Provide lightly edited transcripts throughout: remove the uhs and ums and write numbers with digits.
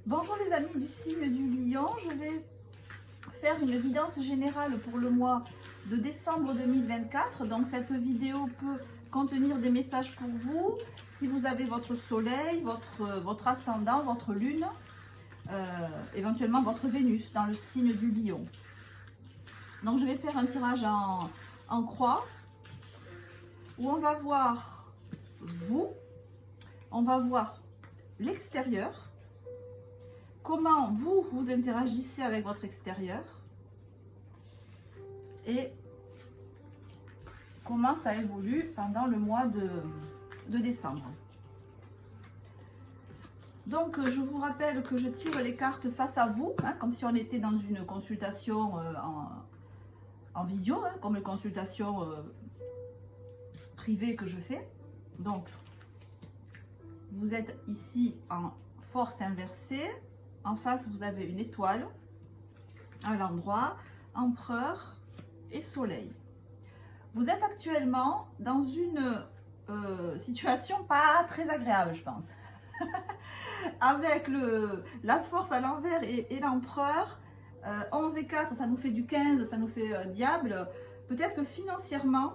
Bonjour les amis du signe du lion, je vais faire une guidance générale pour le mois de décembre 2024. Donc cette vidéo peut contenir des messages pour vous, si vous avez votre soleil, votre ascendant, votre lune, éventuellement votre Vénus dans le signe du lion. Donc je vais faire un tirage en croix, où on va voir vous, on va voir l'extérieur, comment vous interagissez avec votre extérieur et comment ça évolue pendant le mois de décembre. Donc je vous rappelle que je tire les cartes face à vous, hein, comme si on était dans une consultation en visio, hein, comme les consultations privées que je fais. Donc vous êtes ici en force inversée. En face, vous avez une étoile à l'endroit, empereur et soleil. Vous êtes actuellement dans une situation pas très agréable, je pense. Avec la force à l'envers et l'empereur, 11 et 4, ça nous fait du 15, ça nous fait diable. Peut-être que financièrement,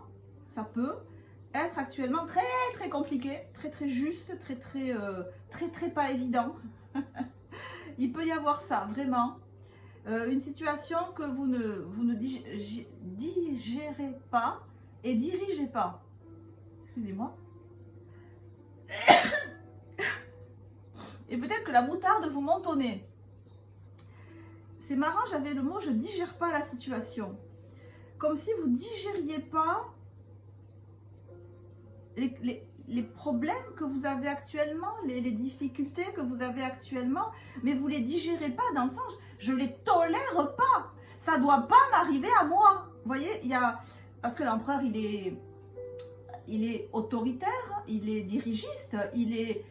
ça peut être actuellement très très compliqué, très très juste, très pas évident. Il peut y avoir ça, vraiment. Une situation que vous ne digérez pas et dirigez pas. Excusez-moi. Et peut-être que la moutarde vous monte au nez. C'est marrant, j'avais le mot « je digère pas la situation ». Comme si vous digériez pas les problèmes que vous avez actuellement, les difficultés que vous avez actuellement, mais vous les digérez pas dans le sens, je les tolère pas, ça doit pas m'arriver à moi. Vous voyez, parce que l'empereur, il est autoritaire, il est dirigiste, et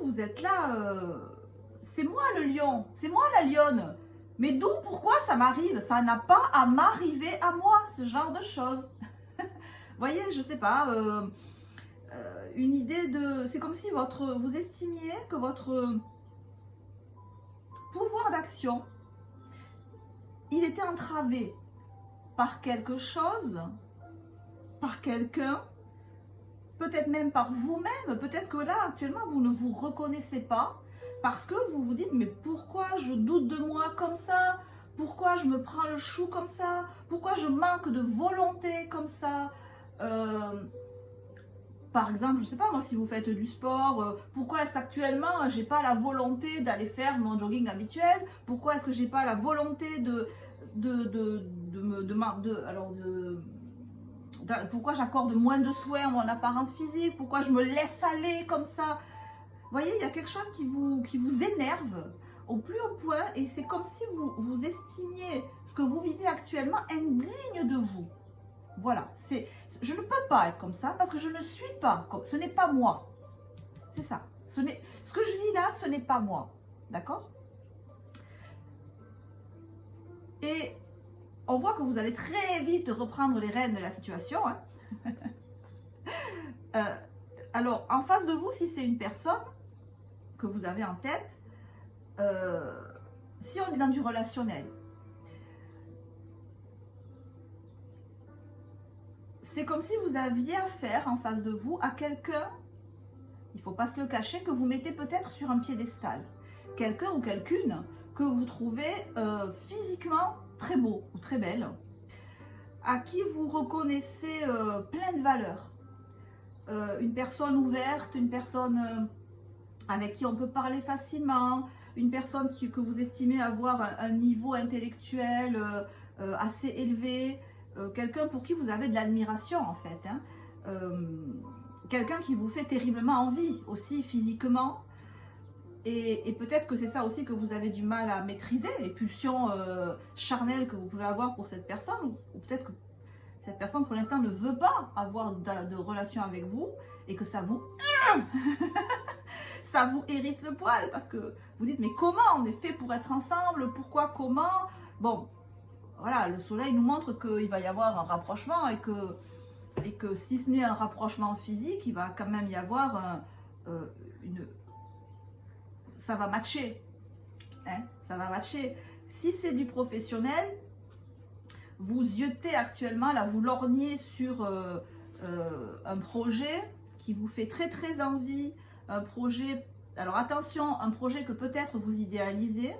vous êtes là, c'est moi le lion, c'est moi la lionne. Mais d'où, pourquoi ça m'arrive? Ça n'a pas à m'arriver à moi, ce genre de choses. Vous voyez, je sais pas, une idée de... C'est comme si vous estimiez que votre pouvoir d'action, il était entravé par quelque chose, par quelqu'un, peut-être même par vous-même. Peut-être que là, actuellement, vous ne vous reconnaissez pas parce que vous vous dites, mais pourquoi je doute de moi comme ça? Pourquoi je me prends le chou comme ça? Pourquoi je manque de volonté comme ça? Par exemple, je ne sais pas moi, si vous faites du sport, pourquoi est-ce qu'actuellement j'ai pas la volonté d'aller faire mon jogging habituel? Pourquoi est-ce que j'ai pas la volonté pourquoi j'accorde moins de soins à mon apparence physique? Pourquoi je me laisse aller comme ça? Vous voyez, il y a quelque chose qui vous énerve au plus haut point et c'est comme si vous estimiez ce que vous vivez actuellement indigne de vous. Voilà, je ne peux pas être comme ça parce que je ne suis pas comme, ce n'est pas moi. C'est ça. Ce que je vis là, ce n'est pas moi. D'accord? Et on voit que vous allez très vite reprendre les rênes de la situation. Hein. Alors, en face de vous, si c'est une personne que vous avez en tête, si on est dans du relationnel, c'est comme si vous aviez affaire en face de vous à quelqu'un, il ne faut pas se le cacher, que vous mettez peut-être sur un piédestal. Quelqu'un ou quelqu'une que vous trouvez physiquement très beau ou très belle, à qui vous reconnaissez plein de valeurs. Une personne ouverte, une personne avec qui on peut parler facilement, une personne que vous estimez avoir un niveau intellectuel assez élevé, quelqu'un pour qui vous avez de l'admiration en fait, hein. Quelqu'un qui vous fait terriblement envie aussi physiquement, et peut-être que c'est ça aussi que vous avez du mal à maîtriser, les pulsions charnelles que vous pouvez avoir pour cette personne, ou peut-être que cette personne pour l'instant ne veut pas avoir de relation avec vous, et que ça vous ça vous hérisse le poil, parce que vous dites mais comment on est fait pour être ensemble, pourquoi, comment? Bon, voilà, le soleil nous montre qu'il va y avoir un rapprochement et que si ce n'est un rapprochement physique, il va quand même y avoir ça va matcher. hein, ça va matcher. Si c'est du professionnel, vous yotez actuellement, là, vous lorgnez sur un projet qui vous fait très très envie, un projet, alors attention, un projet que peut-être vous idéalisez,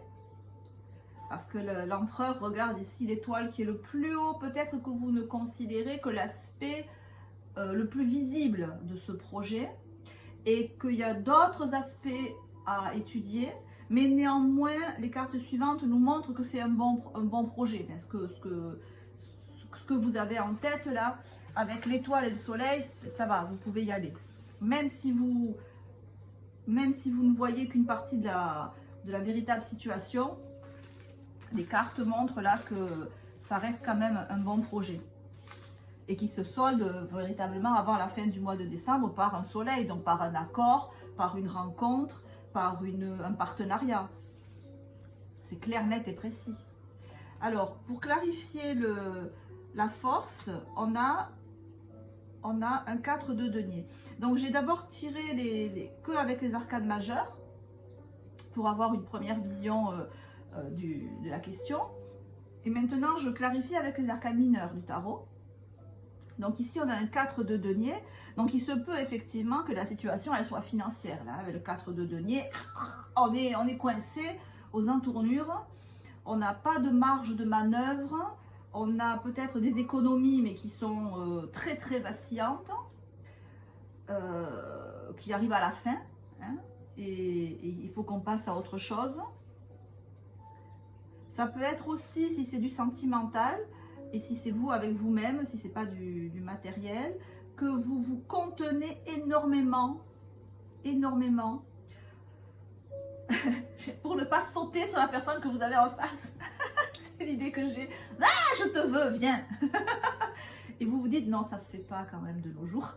parce que l'empereur regarde ici l'étoile qui est le plus haut, peut-être que vous ne considérez que l'aspect le plus visible de ce projet, et qu'il y a d'autres aspects à étudier, mais néanmoins, les cartes suivantes nous montrent que c'est un bon projet. Enfin, ce que vous avez en tête là, avec l'étoile et le soleil, ça va, vous pouvez y aller. Même si vous ne voyez qu'une partie de la véritable situation, les cartes montrent là que ça reste quand même un bon projet. Et qui se solde véritablement avant la fin du mois de décembre par un soleil, donc par un accord, par une rencontre, par un partenariat. C'est clair, net et précis. Alors, pour clarifier la force, on a un 4 de denier. Donc, j'ai d'abord tiré que avec les arcades majeures pour avoir une première vision de la question. Et maintenant, je clarifie avec les arcades mineures du tarot. Donc ici, on a un 4 de denier. Donc il se peut effectivement que la situation elle soit financière. Là, avec le 4 de denier, on est coincé aux entournures. On n'a pas de marge de manœuvre. On a peut-être des économies, mais qui sont très très vacillantes, qui arrivent à la fin. Hein, et il faut qu'on passe à autre chose. Ça peut être aussi, si c'est du sentimental, et si c'est vous avec vous-même, si c'est pas du matériel, que vous vous contenez énormément, énormément, pour ne pas sauter sur la personne que vous avez en face. C'est l'idée que j'ai. Ah, je te veux, viens. Et vous vous dites, non, ça se fait pas quand même de nos jours.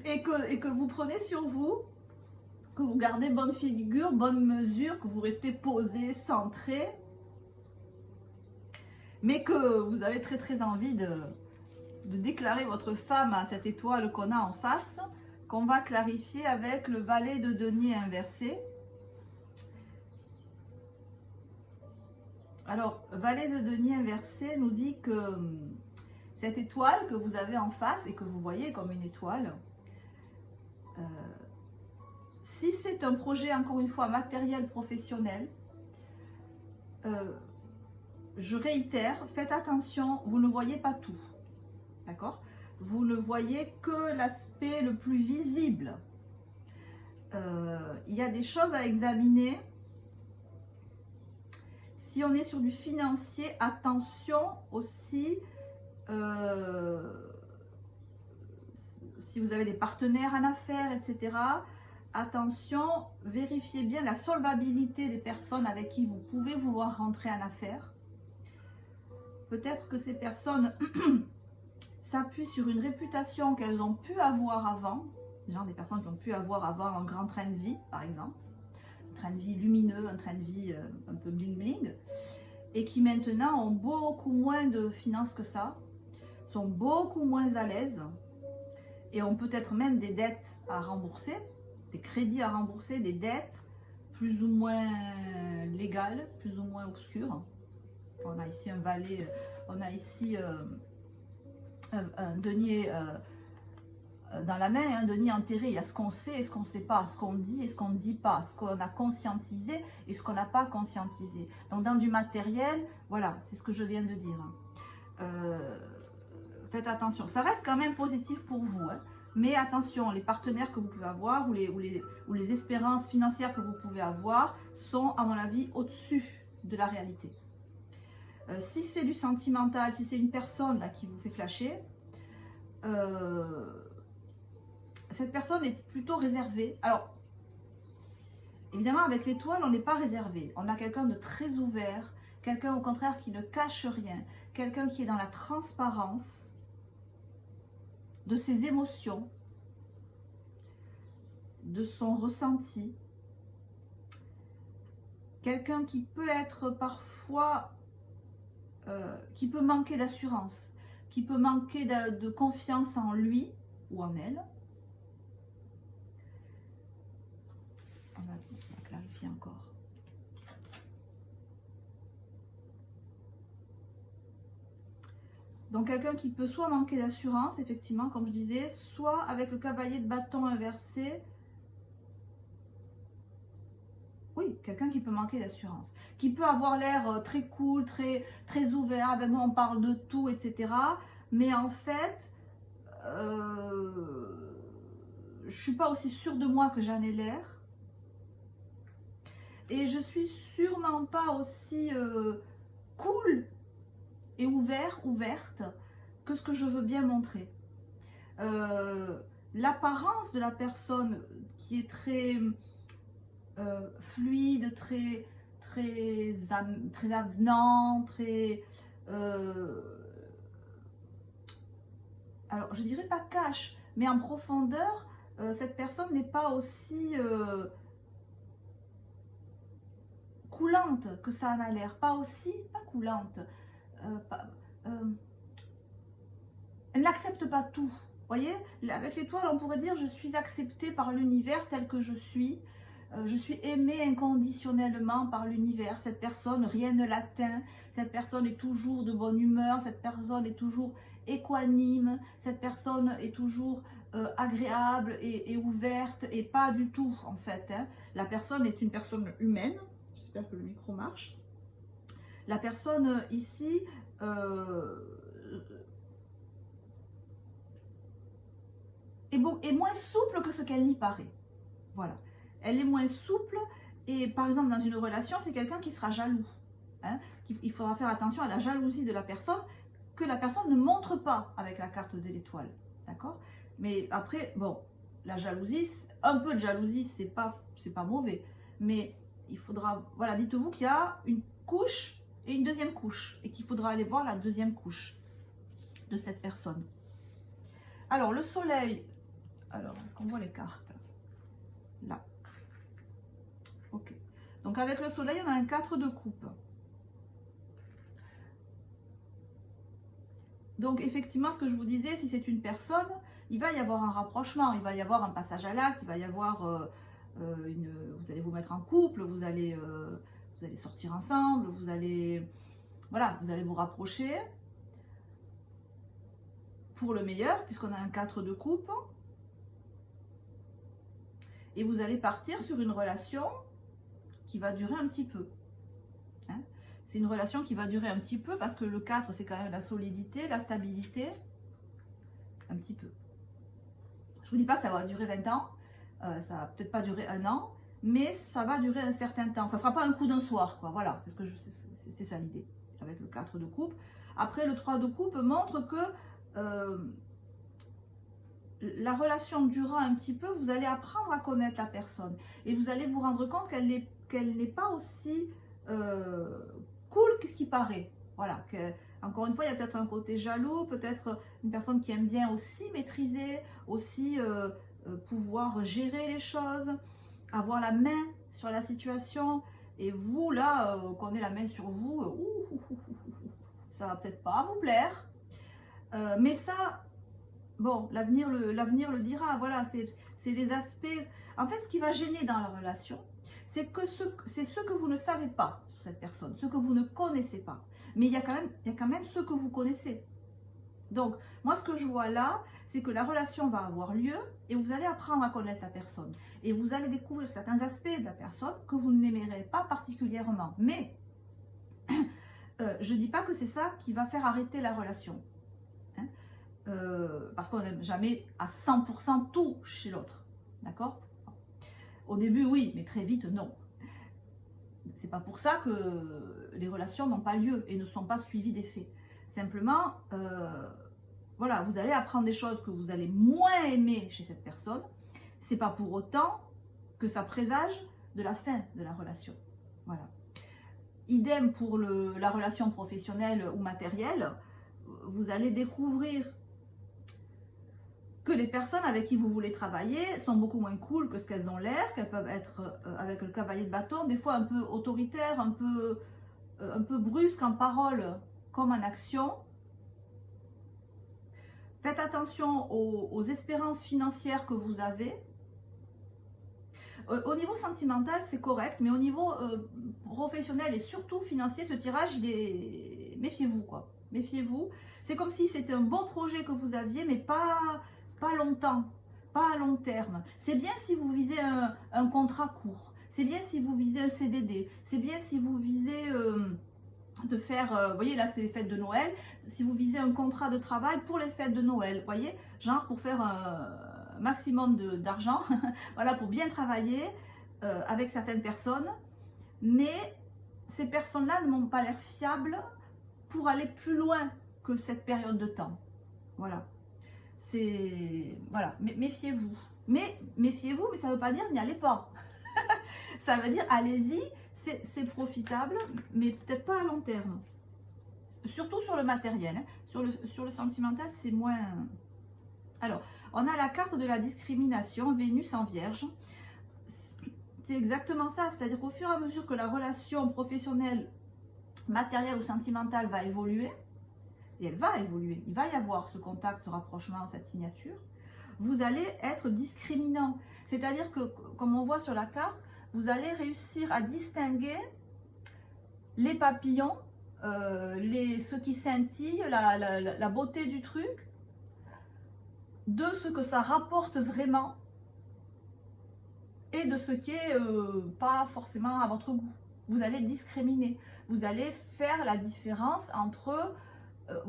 et que vous prenez sur vous, que vous gardez bonne figure, bonne mesure, que vous restez posé, centré, mais que vous avez très très envie de déclarer votre femme à cette étoile qu'on a en face, qu'on va clarifier avec le valet de denier inversé. Alors, valet de denier inversé nous dit que cette étoile que vous avez en face et que vous voyez comme une étoile, si c'est un projet, encore une fois, matériel, professionnel, je réitère, faites attention, vous ne voyez pas tout, d'accord? Vous ne voyez que l'aspect le plus visible. Il y a des choses à examiner. Si on est sur du financier, attention aussi, si vous avez des partenaires en affaires, etc., attention, vérifiez bien la solvabilité des personnes avec qui vous pouvez vouloir rentrer en affaires. Peut-être que ces personnes s'appuient sur une réputation qu'elles ont pu avoir avant, genre des personnes qui ont pu avoir avant un grand train de vie, par exemple, un train de vie lumineux, un train de vie un peu bling bling, et qui maintenant ont beaucoup moins de finances que ça, sont beaucoup moins à l'aise, et ont peut-être même des dettes à rembourser, des crédits à rembourser, des dettes plus ou moins légales, plus ou moins obscures. On a ici un valet, on a ici un denier dans la main, un denier enterré. Il y a ce qu'on sait et ce qu'on ne sait pas, ce qu'on dit et ce qu'on ne dit pas, ce qu'on a conscientisé et ce qu'on n'a pas conscientisé. Donc dans du matériel, voilà, c'est ce que je viens de dire. Faites attention, ça reste quand même positif pour vous, hein. Mais attention, les partenaires que vous pouvez avoir ou les espérances financières que vous pouvez avoir sont, à mon avis, au-dessus de la réalité. Si c'est du sentimental, si c'est une personne là, qui vous fait flasher, cette personne est plutôt réservée. Alors, évidemment, avec l'étoile, on n'est pas réservé. On a quelqu'un de très ouvert, quelqu'un au contraire qui ne cache rien, quelqu'un qui est dans la transparence de ses émotions, de son ressenti. Quelqu'un qui peut être parfois, qui peut manquer d'assurance, qui peut manquer de confiance en lui ou en elle. On va clarifier encore. Donc quelqu'un qui peut soit manquer d'assurance, effectivement, comme je disais, soit avec le cavalier de bâton inversé. Oui, quelqu'un qui peut manquer d'assurance, qui peut avoir l'air très cool, très ouvert, avec moi on parle de tout, etc. Mais en fait, je ne suis pas aussi sûre de moi que j'en ai l'air. Et je suis sûrement pas aussi cool et ouverte que ce que je veux bien montrer. L'apparence de la personne qui est très fluide, très avenant, alors je dirais pas cash, mais en profondeur, cette personne n'est pas aussi coulante que ça en a l'air, pas coulante. Elle n'accepte pas tout. Vous voyez, avec l'étoile, on pourrait dire je suis acceptée par l'univers tel que je suis. Je suis aimée inconditionnellement par l'univers. Cette personne, rien ne l'atteint. Cette personne est toujours de bonne humeur. Cette personne est toujours équanime. Cette personne est toujours agréable et ouverte et pas du tout en fait. Hein. La personne est une personne humaine. J'espère que le micro marche. La personne ici est moins souple que ce qu'elle n'y paraît. Voilà. Elle est moins souple et par exemple dans une relation, c'est quelqu'un qui sera jaloux. Hein. Il faudra faire attention à la jalousie de la personne que la personne ne montre pas avec la carte de l'étoile. D'accord? Mais après, bon, la jalousie, un peu de jalousie, c'est pas mauvais. Mais il faudra, voilà, dites-vous qu'il y a une couche et une deuxième couche et qu'il faudra aller voir la deuxième couche de cette personne. Alors, le soleil, alors, est-ce qu'on voit les cartes? Là. Ok. Donc, avec le soleil, on a un 4 de coupe. Donc, effectivement, ce que je vous disais, si c'est une personne, il va y avoir un rapprochement, il va y avoir un passage à l'acte, il va y avoir vous allez vous mettre en couple, vous allez sortir ensemble, vous allez vous rapprocher pour le meilleur, puisqu'on a un 4 de coupe. Et vous allez partir sur une relation qui va durer un petit peu. Hein, c'est une relation qui va durer un petit peu parce que le 4, c'est quand même la solidité, la stabilité. Un petit peu. Je ne vous dis pas que ça va durer 20 ans. Ça va peut-être pas durer 1 an. Mais ça va durer un certain temps. Ça ne sera pas un coup d'un soir, quoi. Voilà, c'est ça l'idée avec le 4 de coupe. Après, le 3 de coupe montre que la relation durera un petit peu, vous allez apprendre à connaître la personne. Et vous allez vous rendre compte qu'elle n'est pas aussi cool que ce qui paraît. Voilà, encore une fois, il y a peut-être un côté jaloux, peut-être une personne qui aime bien aussi maîtriser, aussi pouvoir gérer les choses, avoir la main sur la situation. Et vous, là, qu'on ait la main sur vous, ça va peut-être pas vous plaire. Mais ça, bon, l'avenir le dira. Voilà, c'est les aspects. En fait, ce qui va gêner dans la relation, c'est ce que vous ne savez pas sur cette personne, ce que vous ne connaissez pas. Mais il y a quand même ce que vous connaissez. Donc, moi, ce que je vois là, c'est que la relation va avoir lieu et vous allez apprendre à connaître la personne. Et vous allez découvrir certains aspects de la personne que vous n'aimerez pas particulièrement. Mais, je ne dis pas que c'est ça qui va faire arrêter la relation. Hein, parce qu'on n'aime jamais à 100% tout chez l'autre. D'accord? Au début, oui, mais très vite, non. C'est pas pour ça que les relations n'ont pas lieu et ne sont pas suivies des faits. Simplement, voilà, vous allez apprendre des choses que vous allez moins aimer chez cette personne. C'est pas pour autant que ça présage de la fin de la relation. Voilà. Idem pour la relation professionnelle ou matérielle. Vous allez découvrir que les personnes avec qui vous voulez travailler sont beaucoup moins cool que ce qu'elles ont l'air, qu'elles peuvent être avec le cavalier de bâton, des fois un peu autoritaire, un peu brusque en parole comme en action. Faites attention aux espérances financières que vous avez. Au niveau sentimental, c'est correct, mais au niveau professionnel et surtout financier, ce tirage, il est... Méfiez-vous, quoi. Méfiez-vous. C'est comme si c'était un bon projet que vous aviez, mais pas longtemps, pas à long terme. C'est bien si vous visez un contrat court. C'est bien si vous visez un CDD. C'est bien si vous visez de faire... vous voyez, là, c'est les fêtes de Noël. Si vous visez un contrat de travail pour les fêtes de Noël, vous voyez, genre pour faire un maximum d'argent, voilà, pour bien travailler avec certaines personnes. Mais ces personnes-là ne m'ont pas l'air fiables pour aller plus loin que cette période de temps. Voilà. C'est... Voilà, méfiez-vous. Mais méfiez-vous, mais ça ne veut pas dire n'y allez pas. Ça veut dire allez-y, c'est profitable, mais peut-être pas à long terme. Surtout sur le matériel. Hein. Sur le sentimental, c'est moins... Alors, on a la carte de la discrimination, Vénus en Vierge. C'est exactement ça, c'est-à-dire qu'au fur et à mesure que la relation professionnelle, matérielle ou sentimentale va évoluer, et elle va évoluer, il va y avoir ce contact, ce rapprochement, cette signature, vous allez être discriminant. C'est-à-dire que, comme on voit sur la carte, vous allez réussir à distinguer les papillons, ce qui scintille, la beauté du truc, de ce que ça rapporte vraiment et de ce qui est pas forcément à votre goût. Vous allez discriminer, vous allez faire la différence entre...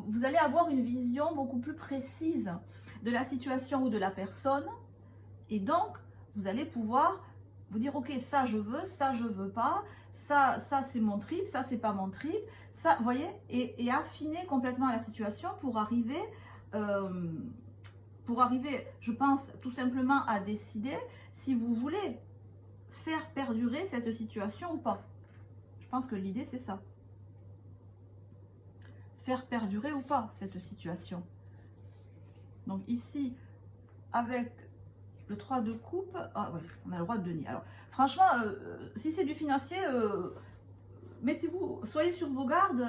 vous allez avoir une vision beaucoup plus précise de la situation ou de la personne, et donc vous allez pouvoir vous dire ok, ça je veux pas, ça c'est mon trip, ça c'est pas mon trip, ça, vous voyez, et affiner complètement la situation pour arriver, je pense, tout simplement à décider si vous voulez faire perdurer cette situation ou pas. Je pense que l'idée c'est ça. Faire perdurer ou pas cette situation. Donc ici, avec le 3 de coupe, ah ouais, on a le roi de denier. Alors franchement, si c'est du financier, mettez-vous, soyez sur vos gardes.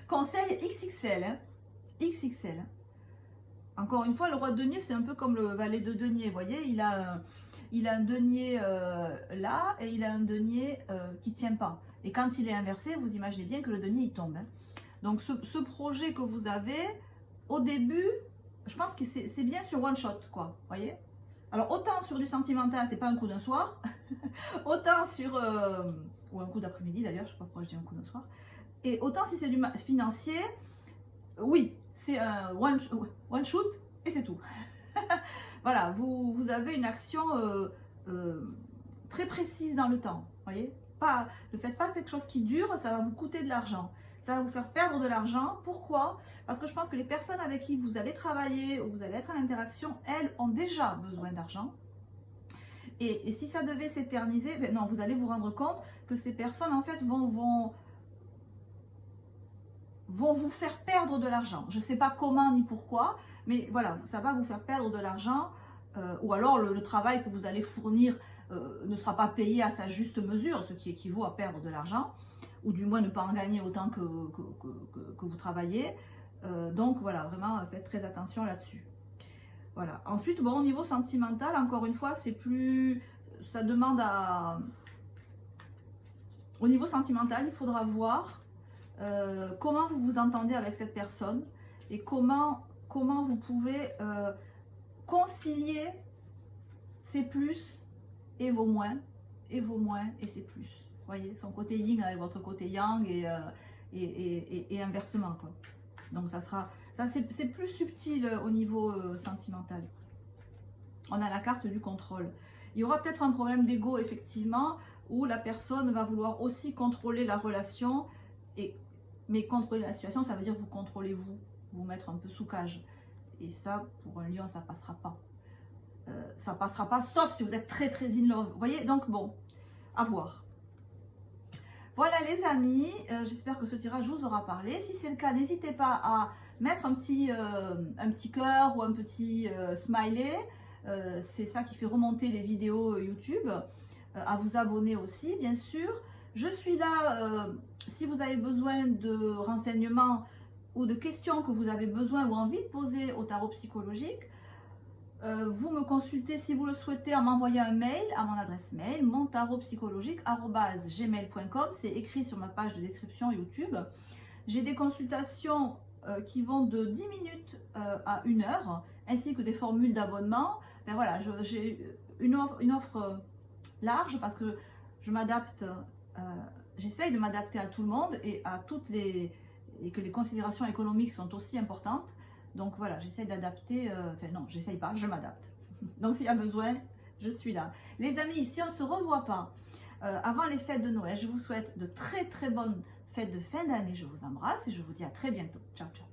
Conseil XXL, hein, XXL. Hein. Encore une fois, le roi de denier, c'est un peu comme le valet de denier. Vous voyez, il a un denier là et il a un denier qui ne tient pas. Et quand il est inversé, vous imaginez bien que le denier, il tombe. Hein. Donc, ce projet que vous avez, au début, je pense que c'est bien sur one shot, quoi. Vous voyez? Alors, autant sur du sentimental, c'est pas un coup d'un soir. Autant sur... ou un coup d'après-midi, d'ailleurs, je sais pas pourquoi je dis un coup d'un soir. Et autant si c'est du financier, oui, c'est un one shoot et c'est tout. Voilà, vous avez une action très précise dans le temps. Voyez, ne faites pas quelque chose qui dure, ça va vous coûter de l'argent. Ça va vous faire perdre de l'argent. Pourquoi? Parce que je pense que les personnes avec qui vous allez travailler ou vous allez être en interaction, elles ont déjà besoin d'argent. Et si ça devait s'éterniser, ben non, vous allez vous rendre compte que ces personnes, en fait, vont vous faire perdre de l'argent. Je ne sais pas comment ni pourquoi, mais voilà, ça va vous faire perdre de l'argent. Ou alors le travail que vous allez fournir ne sera pas payé à sa juste mesure, ce qui équivaut à perdre de l'argent, ou du moins ne pas en gagner autant que vous travaillez. Donc voilà, vraiment faites très attention là-dessus. Voilà. Ensuite, bon, au niveau sentimental, encore une fois, c'est plus... Ça demande à... Au niveau sentimental, il faudra voir comment vous vous entendez avec cette personne et comment vous pouvez concilier ses plus et vos moins, et ses plus. Vous voyez, son côté yin avec votre côté yang et inversement, quoi. Donc c'est plus subtil au niveau sentimental. On a la carte du contrôle. Il y aura peut-être un problème d'ego, effectivement, où la personne va vouloir aussi contrôler la relation. Mais contrôler la situation, ça veut dire vous contrôlez vous mettre un peu sous cage. Et ça, pour un lion, ça passera pas. Ça passera pas, sauf si vous êtes très très in love. Vous voyez, donc bon, à voir. Voilà les amis, j'espère que ce tirage vous aura parlé. Si c'est le cas, n'hésitez pas à mettre un petit cœur ou un petit smiley. C'est ça qui fait remonter les vidéos YouTube. À vous abonner aussi, bien sûr. Je suis là si vous avez besoin de renseignements ou de questions que vous avez besoin ou envie de poser au tarot psychologique. Vous me consultez si vous le souhaitez en m'envoyant un mail à mon adresse mail montarotpsychologique@gmail.com. C'est écrit sur ma page de description YouTube. J'ai des consultations qui vont de 10 minutes à 1 heure, ainsi que des formules d'abonnement. Ben voilà, j'ai une offre large parce que je m'adapte, j'essaye de m'adapter à tout le monde et à et que les considérations économiques sont aussi importantes. Donc voilà, j'essaie d'adapter, enfin non, j'essaye pas, je m'adapte. Donc s'il y a besoin, je suis là. Les amis, si on ne se revoit pas avant les fêtes de Noël, je vous souhaite de très très bonnes fêtes de fin d'année. Je vous embrasse et je vous dis à très bientôt. Ciao, ciao.